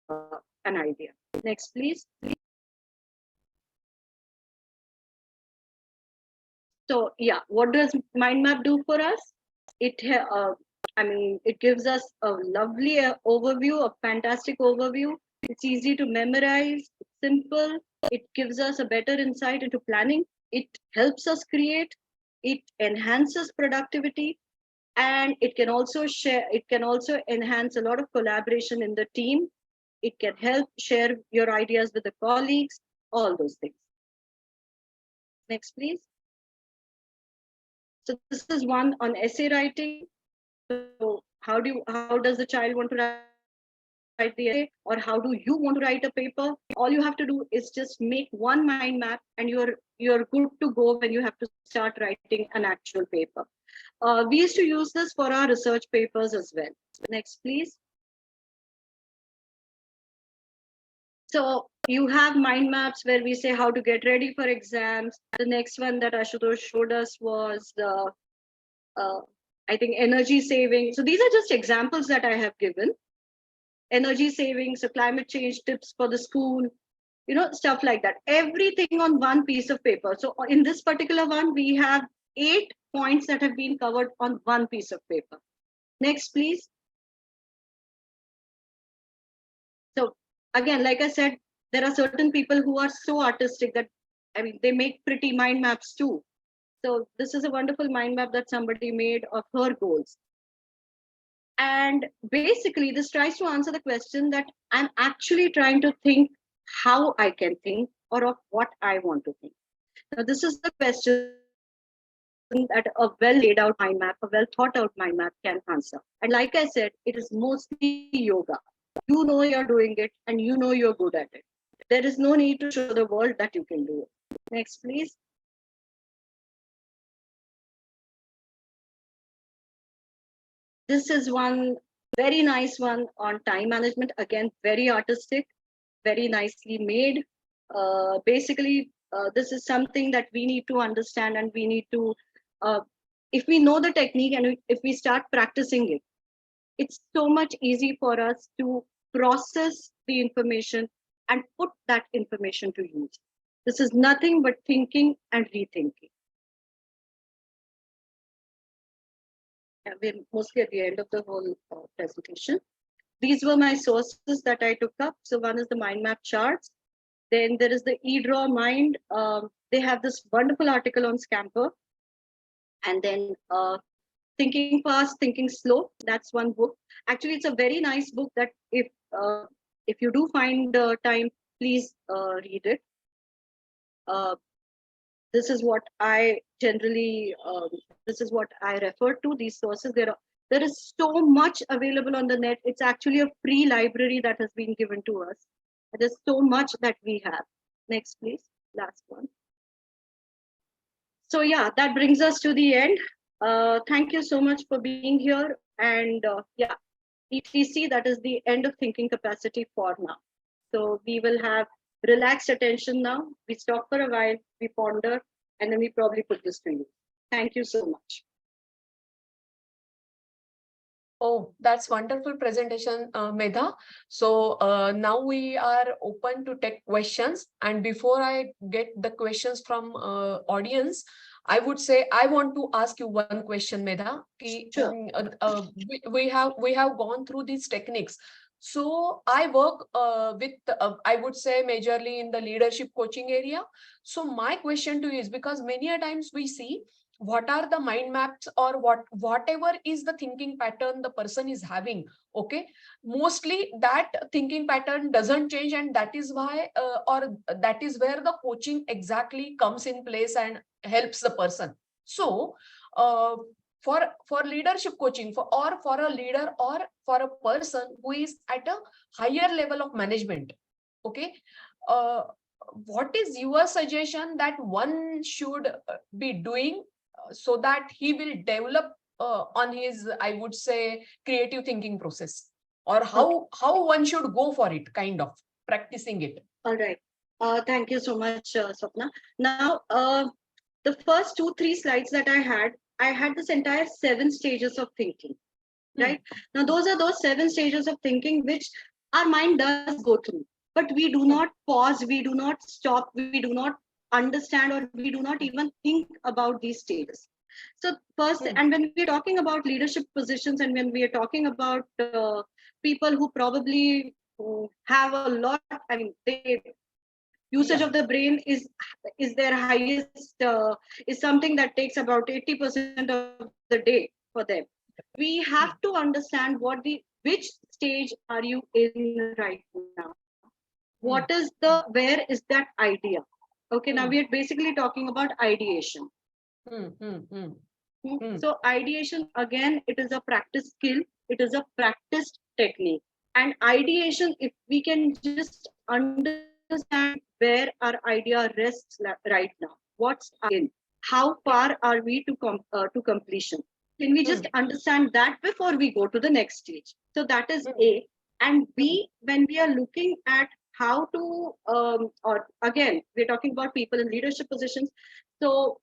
Speaker 2: of an idea. Next, please. So yeah, what does mind map do for us? It gives us a lovely overview, a fantastic overview. It's easy to memorize, it's simple. It gives us a better insight into planning. It helps us create, it enhances productivity, and it can also enhance a lot of collaboration in the team. It can help share your ideas with the colleagues, all those things. Next, please. So this is one on essay writing. So how does the child want to write the essay, or how do you want to write a paper? All you have to do is just make one mind map and you're good to go when you have to start writing an actual paper. We used to use this for our research papers as well. Next, please. So you have mind maps where we say how to get ready for exams. The next one that Ashutosh showed us was the, I think, energy saving. So these are just examples that I have given. Energy savings, so climate change tips for the school, stuff like that. Everything on one piece of paper. So in this particular one, we have 8 points that have been covered on one piece of paper. Next, please. So again, like I said, there are certain people who are so artistic that, they make pretty mind maps too. So this is a wonderful mind map that somebody made of her goals. And basically, this tries to answer the question that I'm actually trying to think how I can think, or of what I want to think. Now, this is the question that a well laid out mind map, a well thought out mind map can answer. And like I said, it is mostly yoga. You know you're doing it and you know you're good at it. There is no need to show the world that you can do it. Next, please. This is one very nice one on time management. Again, very artistic, very nicely made. Basically, this is something that we need to understand, and we need to, if we know the technique and if we start practicing it, it's so much easy for us to process the information and put that information to use. This is nothing but thinking and rethinking. And we're mostly at the end of the whole presentation. These were my sources that I took up. So one is the mind map charts. Then there is the eDraw Mind. They have this wonderful article on Scamper. And then Thinking Fast, Thinking Slow. That's one book. Actually, it's a very nice book that if you do find time, please read it. This is what I generally, this is what I refer to, these sources. There is so much available on the net. It's actually a free library that has been given to us. There's so much that we have. Next, please, last one. So yeah, that brings us to the end. Thank you so much for being here. And yeah, ETC, that is the end of thinking capacity for now. So we will have relaxed attention now. We stop for a while, we ponder, and then we probably put this to you. Thank you so much.
Speaker 1: Oh, that's wonderful presentation, Medha. So now we are open to take questions. And before I get the questions from audience, I would say I want to ask you one question, Medha.
Speaker 2: Sure.
Speaker 1: We have gone through these techniques. So I work with, I would say, majorly in the leadership coaching area. So my question to you is, because many a times we see what are the mind maps or whatever is the thinking pattern the person is having, okay, mostly that thinking pattern doesn't change, and that is why or that is where the coaching exactly comes in place and helps the person. So for leadership coaching, for a leader or for a person who is at a higher level of management, okay, what is your suggestion that one should be doing so that he will develop on his, I would say, creative thinking process, or how one should go for it, kind of practicing it?
Speaker 2: All right. Thank you so much, Swapna. Now, the first 2-3 slides that I had this entire 7 stages of thinking, right? Now, those are those 7 stages of thinking which our mind does go through, but we do not pause, we do not stop, we do not understand, or we do not even think about these stages. So first, and when we're talking about leadership positions, and when we are talking about people who probably have a lot, I mean, they usage of the brain is their highest, is something that takes about 80% of the day for them. We have to understand which stage are you in right now? What is where is that idea? Okay, now we are basically talking about ideation. So ideation, again, it is a practice skill, it is a practiced technique. And ideation, if we can just understand where our idea rests right now, what's in, how far are we to completion? Can we just understand that before we go to the next stage? So that is A. And B, when we are looking at how to, or again, we're talking about people in leadership positions. So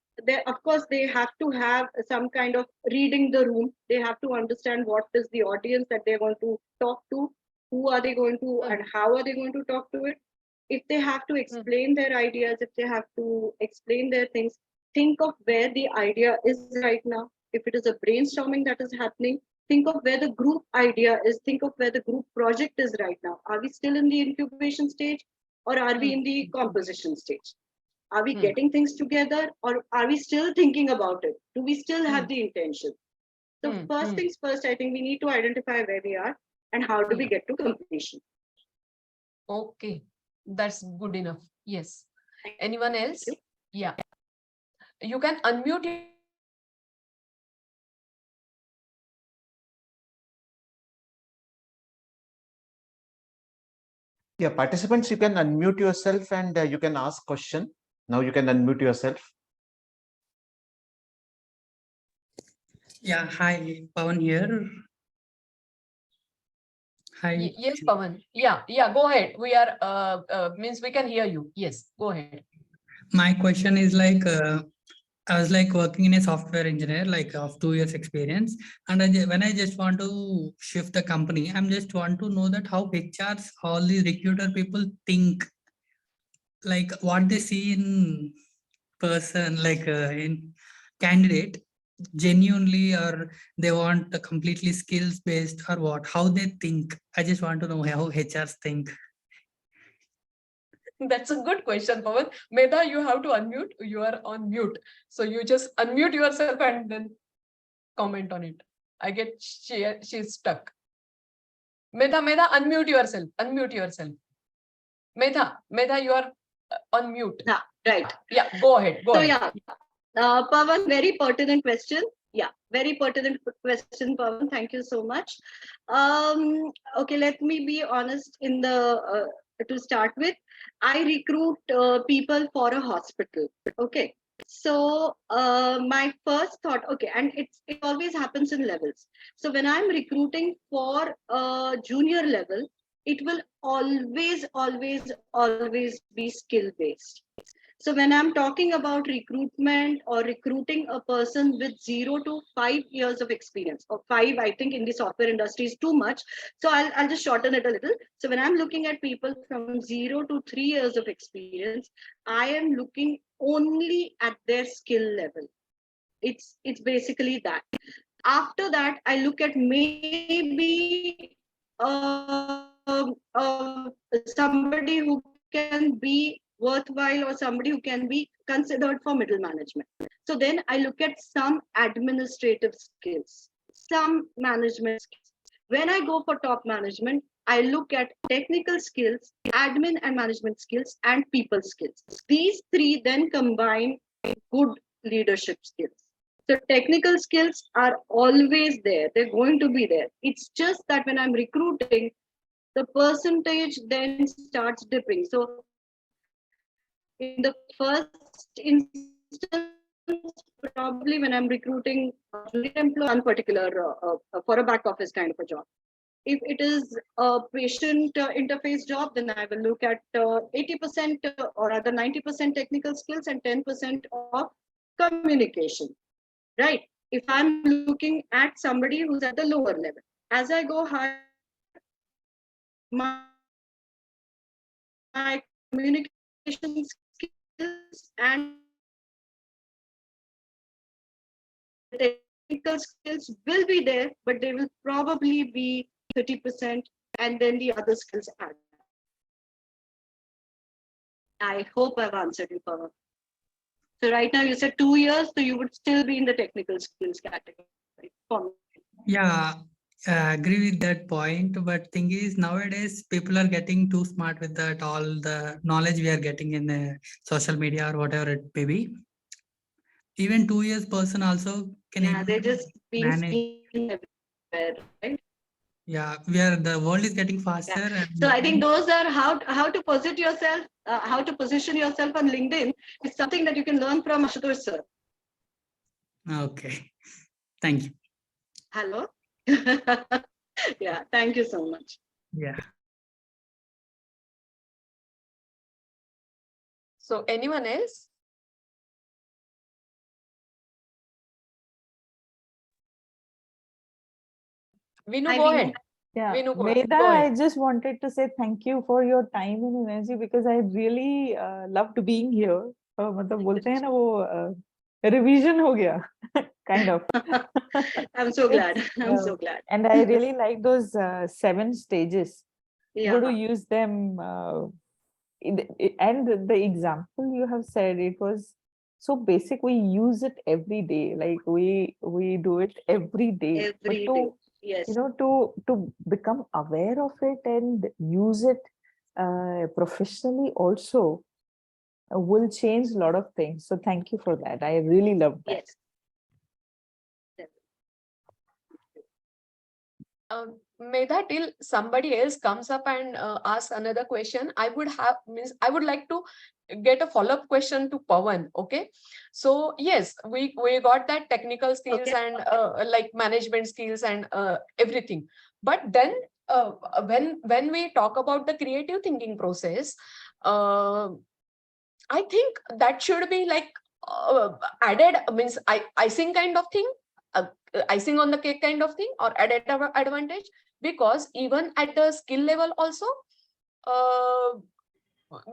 Speaker 2: of course, they have to have some kind of reading the room. They have to understand what is the audience that they're going to talk to, who are they going to, and how are they going to talk to it. If they have to explain their ideas, if they have to explain their things, think of where the idea is right now. If it is a brainstorming that is happening, think of where the group idea is, think of where the group project is right now. Are we still in the incubation stage, or are we in the composition stage? Are we getting things together, or are we still thinking about it? Do we still have the intention? So first things first, I think we need to identify where we are and how do we get to completion.
Speaker 1: Okay, that's good enough. Yes. Anyone else? Yeah. You can unmute.
Speaker 3: Yeah, participants, you can unmute yourself and you can ask question. Now you can unmute yourself.
Speaker 4: Yeah, hi, Pawan here. Hi.
Speaker 1: Yes, Pawan. Yeah, go ahead. We are means we can hear you. Yes, go ahead.
Speaker 4: My question is like, I was like working in a software engineer, like of 2 years experience. And when I just want to shift the company, I'm just want to know that how HRs, all these recruiter people think, like what they see in person, like in candidate, genuinely, or they want a completely skills based, or what, how they think. I just want to know how HRs think.
Speaker 1: That's a good question, Pawan. Medha, you have to unmute. You are on mute. So you just unmute yourself and then comment on it. I get she's stuck. Medha, unmute yourself. Unmute yourself. Medha, you are on mute.
Speaker 2: Yeah, right.
Speaker 1: Yeah, go ahead. Go
Speaker 2: So
Speaker 1: ahead.
Speaker 2: Pawan, very pertinent question. Yeah, very pertinent question, Pawan. Thank you so much. Okay, let me be honest to start with. I recruit people for a hospital. Okay. So my first thought, okay, and it always happens in levels. So when I'm recruiting for a junior level, it will always be skill based. So when I'm talking about recruitment or recruiting a person with 0 to 5 years of experience, or five, I think in the software industry is too much. So I'll just shorten it a little. So when I'm looking at people from 0 to 3 years of experience, I am looking only at their skill level. It's basically that. After that, I look at maybe somebody who can be worthwhile, or somebody who can be considered for middle management. So then I look at some administrative skills, some management skills. When I go for top management, I look at technical skills, admin and management skills, and people skills. These three then combine good leadership skills. So technical skills are always there. They're going to be there. It's just that when I'm recruiting, the percentage then starts dipping. So in the first instance, probably when I'm recruiting a junior employee, one particular for a back office kind of a job. If it is a patient interface job, then I will look at 80% or rather 90% technical skills and 10% of communication. Right? If I'm looking at somebody who's at the lower level, as I go higher, my communication skills and technical skills will be there, but they will probably be 30%, and then the other skills add. I hope I've answered you, Pawan. So right now you said 2 years, so you would still be in the technical skills category for me.
Speaker 4: Yeah, I agree with that point. But thing is, nowadays people are getting too smart with that, all the knowledge we are getting in social media or whatever it may be. Even 2 years person also can
Speaker 2: Yeah,
Speaker 4: able
Speaker 2: they're
Speaker 4: to
Speaker 2: just being
Speaker 4: manage.
Speaker 2: seen everywhere, right?
Speaker 4: Yeah, the world is getting faster.
Speaker 2: Yeah.
Speaker 4: And
Speaker 2: So I think those are how to position yourself, how to position yourself on LinkedIn is something that you can learn from Ashutosh sir.
Speaker 4: Okay, thank you.
Speaker 2: Hello. Yeah, thank you so much.
Speaker 4: Yeah.
Speaker 1: So anyone else? Vinu, go ahead.
Speaker 5: Yeah,
Speaker 1: Vinu,
Speaker 5: Medha,
Speaker 1: go ahead.
Speaker 5: I just wanted to say thank you for your time and energy because I really loved being here. मतलब बोलते हैं ना वो revision हो गया kind of.
Speaker 2: I'm so glad. I'm so glad.
Speaker 5: And I really like those 7 stages.
Speaker 2: Yeah.
Speaker 5: Go to use them. And the example you have said, it was so basic. We use it every day. Like we do it every day. But
Speaker 2: Every day. Yes.
Speaker 5: to become aware of it and use it professionally also will change a lot of things. So thank you for that. I really love that.
Speaker 2: Yes.
Speaker 1: Medha, till somebody else comes up and asks another question, I would like to get a follow-up question to Pawan. Okay, so yes, we got that technical skills and like management skills and everything, but then when we talk about the creative thinking process, I think that should be like added, means icing kind of thing, icing on the cake kind of thing, or added advantage, because even at the skill level also,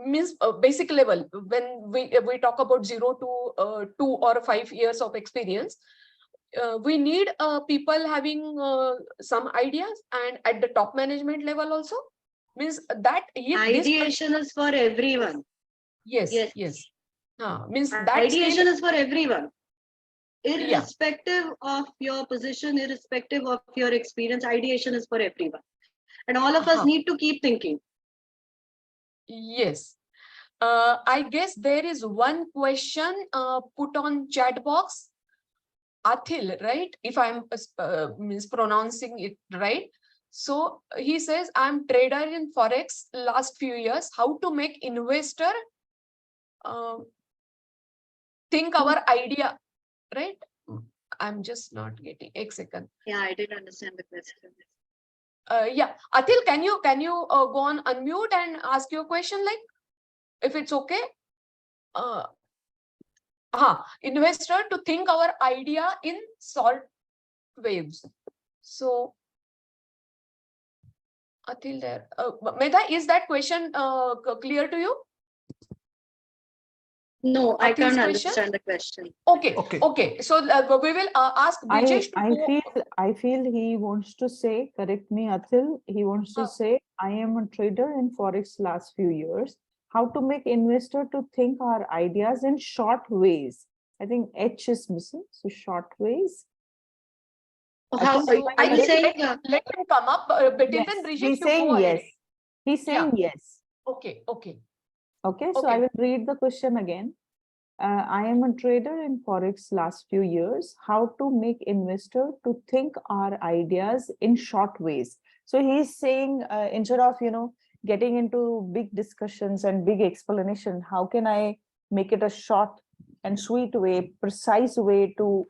Speaker 1: means basic level, when we talk about 0 to 2 or 5 years of experience, we need people having some ideas, and at the top management level also, means that if this
Speaker 2: Ideation is for everyone.
Speaker 1: yes
Speaker 2: Yes.
Speaker 1: yes means that
Speaker 2: Ideation
Speaker 1: skill,
Speaker 2: is for everyone. Irrespective of your position, irrespective of your experience, ideation is for everyone. And all of us need to keep thinking.
Speaker 1: yes. I guess there is one question put on chat box. Athil, right? If I'm mispronouncing it right. So he says, I'm trader in Forex last few years. How to make investor think our idea, right? I'm just not getting a second.
Speaker 2: Yeah, I didn't understand the question.
Speaker 1: Yeah, Athil, can you go on unmute and ask your question, like, if it's okay? Investor to think our idea in short waves. So, Athil, there. Medha, is that question clear to you?
Speaker 2: No, I
Speaker 1: Athil's
Speaker 2: can't
Speaker 1: question?
Speaker 2: understand the question.
Speaker 1: Okay. So we will ask Brijesh to
Speaker 5: I feel he wants to say, correct me, Athil, he wants to say, I am a trader in Forex last few years. How to make investor to think our ideas in short ways. I think H is missing, so short ways.
Speaker 2: How
Speaker 1: So
Speaker 2: are you saying?
Speaker 1: let him come up, but
Speaker 5: Yes,
Speaker 1: then Brijesh,
Speaker 5: he's
Speaker 1: you
Speaker 5: saying
Speaker 1: go ahead.
Speaker 5: yes. He's saying yes.
Speaker 1: Okay.
Speaker 5: Okay, so
Speaker 1: Okay.
Speaker 5: I will read the question again. I am a trader in Forex last few years. How to make investor to think our ideas in short ways. So he's saying, instead of, getting into big discussions and big explanation, how can I make it a short and sweet way, precise way to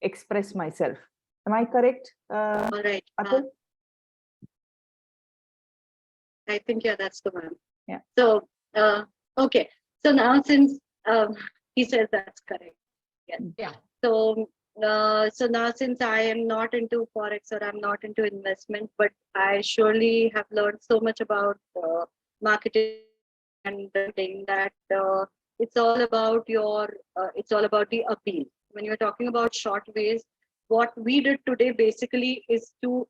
Speaker 5: express myself? Am I correct?
Speaker 2: All right.
Speaker 5: Atul?
Speaker 2: I think, yeah, that's the one.
Speaker 5: Yeah.
Speaker 2: So, okay. So now since he says that's correct. Yes.
Speaker 1: Yeah.
Speaker 2: So, so now since I am not into Forex or I'm not into investment, but I surely have learned so much about marketing and thing that it's all about it's all about the appeal. When you're talking about short ways, what we did today basically is to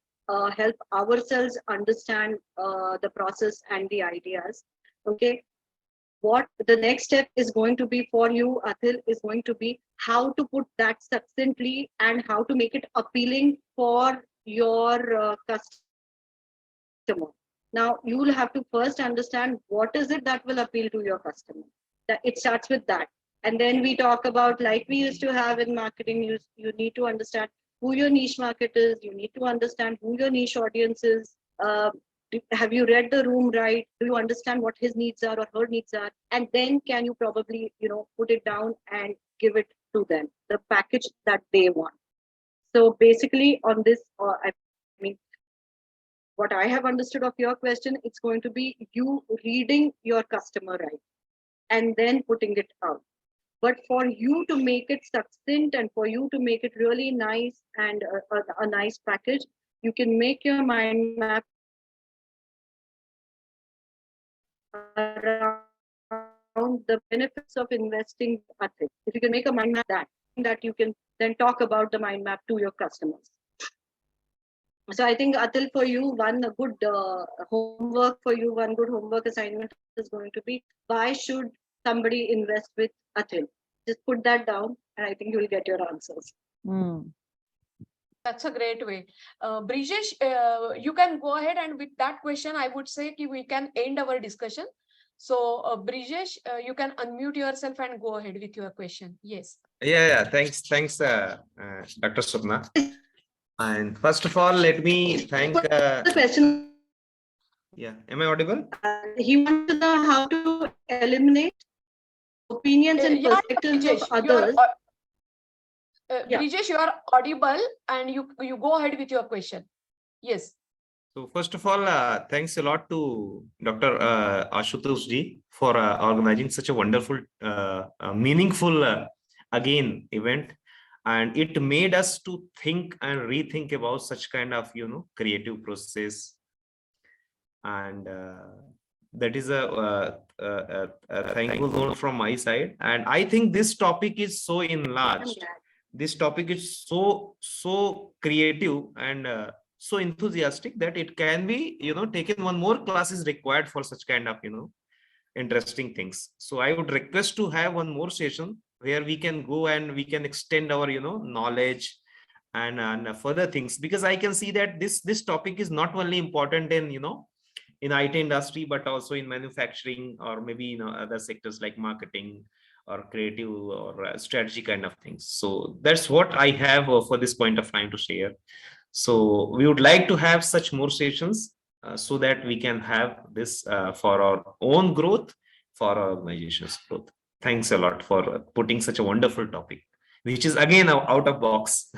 Speaker 2: help ourselves understand the process and the ideas. Okay. What the next step is going to be for you, Athil, is going to be how to put that succinctly and how to make it appealing for your customer. Now, you will have to first understand what is it that will appeal to your customer. That it starts with that. And then we talk about, like we used to have in marketing, you need to understand who your niche market is. You need to understand who your niche audience is. Have you read the room right? Do you understand what his needs are or her needs are? And then can you probably, put it down and give it to them, the package that they want. So basically on this, I mean, what I have understood of your question, it's going to be you reading your customer right and then putting it out. But for you to make it succinct and for you to make it really nice and a nice package, you can make your mind map around the benefits of investing at it. If you can make a mind map that you can then talk about the mind map to your customers. So I think, Atul, for you, one good homework for you, one good homework assignment is going to be, why should somebody invest with Atul? Just put that down and I think you will get your answers.
Speaker 1: That's a great way. Brijesh, you can go ahead, and with that question, I would say we can end our discussion. So, Brijesh, you can unmute yourself and go ahead with your question. Yes.
Speaker 6: Yeah. Thanks, Dr. Surna. And first of all, let me thank.
Speaker 2: The question.
Speaker 6: Yeah, am I audible?
Speaker 2: He wants to know how to eliminate opinions and perspectives
Speaker 1: Brijesh,
Speaker 2: of others.
Speaker 1: Brijesh, you are audible, and you go ahead with your question. Yes.
Speaker 6: So first of all, thanks a lot to Dr. Ashutosh ji for organizing such a wonderful, meaningful, again, event. And it made us to think and rethink about such kind of, creative process. And that is a thankful note from my side. And I think this topic is so enlarged. This topic is so creative and so enthusiastic that it can be, taken one more class is required for such kind of, interesting things. So I would request to have one more session where we can go and we can extend our, knowledge and further things, because I can see that this topic is not only important in, in IT industry, but also in manufacturing or maybe, other sectors like marketing or creative or strategy kind of things. So that's what I have for this point of time to share. So we would like to have such more sessions so that we can have this for our own growth, for our organization's growth. Thanks a lot for putting such a wonderful topic, which is again out of box,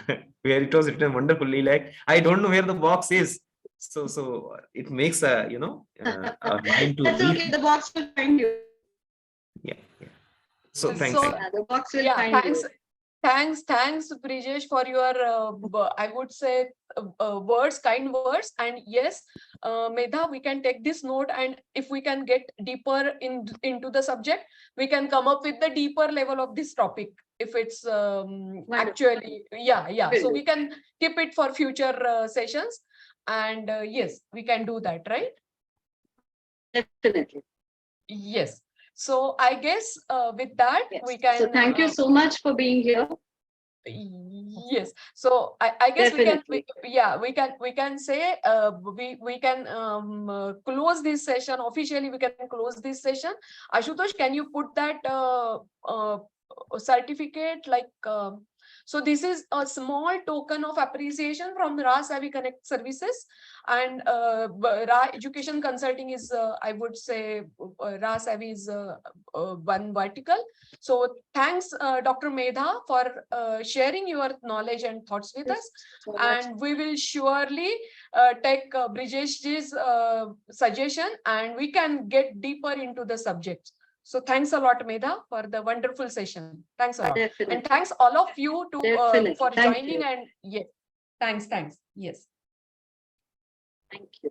Speaker 6: where it was written wonderfully. Like, I don't know where the box is. So it makes a, a mind to
Speaker 2: That's
Speaker 6: leave.
Speaker 2: okay. The box will find you.
Speaker 6: Yeah. So thanks.
Speaker 1: So,
Speaker 2: Yeah, the box will
Speaker 1: yeah,
Speaker 2: find
Speaker 1: thanks.
Speaker 2: you.
Speaker 1: Thanks, Brijesh, for your, I would say, words, kind words. And yes, Medha, we can take this note, and if we can get deeper into the subject, we can come up with the deeper level of this topic. If it's actually, yeah. So we can keep it for future sessions. And yes, we can do that, right?
Speaker 2: Definitely.
Speaker 1: Yes. So I guess with that,
Speaker 2: Yes.
Speaker 1: we can.
Speaker 2: So thank you so much for being here.
Speaker 1: Yes, so I guess
Speaker 2: Definitely.
Speaker 1: we can say we can close this session officially. We can close this session. Ashutosh, can you put that certificate like? So this is a small token of appreciation from Ra Savvy Connect Services, and Ra Education Consulting is, I would say, Ra Savvy is one vertical. So thanks, Dr. Medha, for sharing your knowledge and thoughts with us.
Speaker 2: So much.
Speaker 1: And we will surely take Brijeshji's suggestion, and we can get deeper into the subject. So thanks a lot, Medha, for the wonderful session. Thanks a lot.
Speaker 2: Definitely.
Speaker 1: And thanks all of you to
Speaker 2: Definitely.
Speaker 1: for
Speaker 2: Thank
Speaker 1: joining.
Speaker 2: you.
Speaker 1: And yes, thanks. Yes.
Speaker 2: Thank you.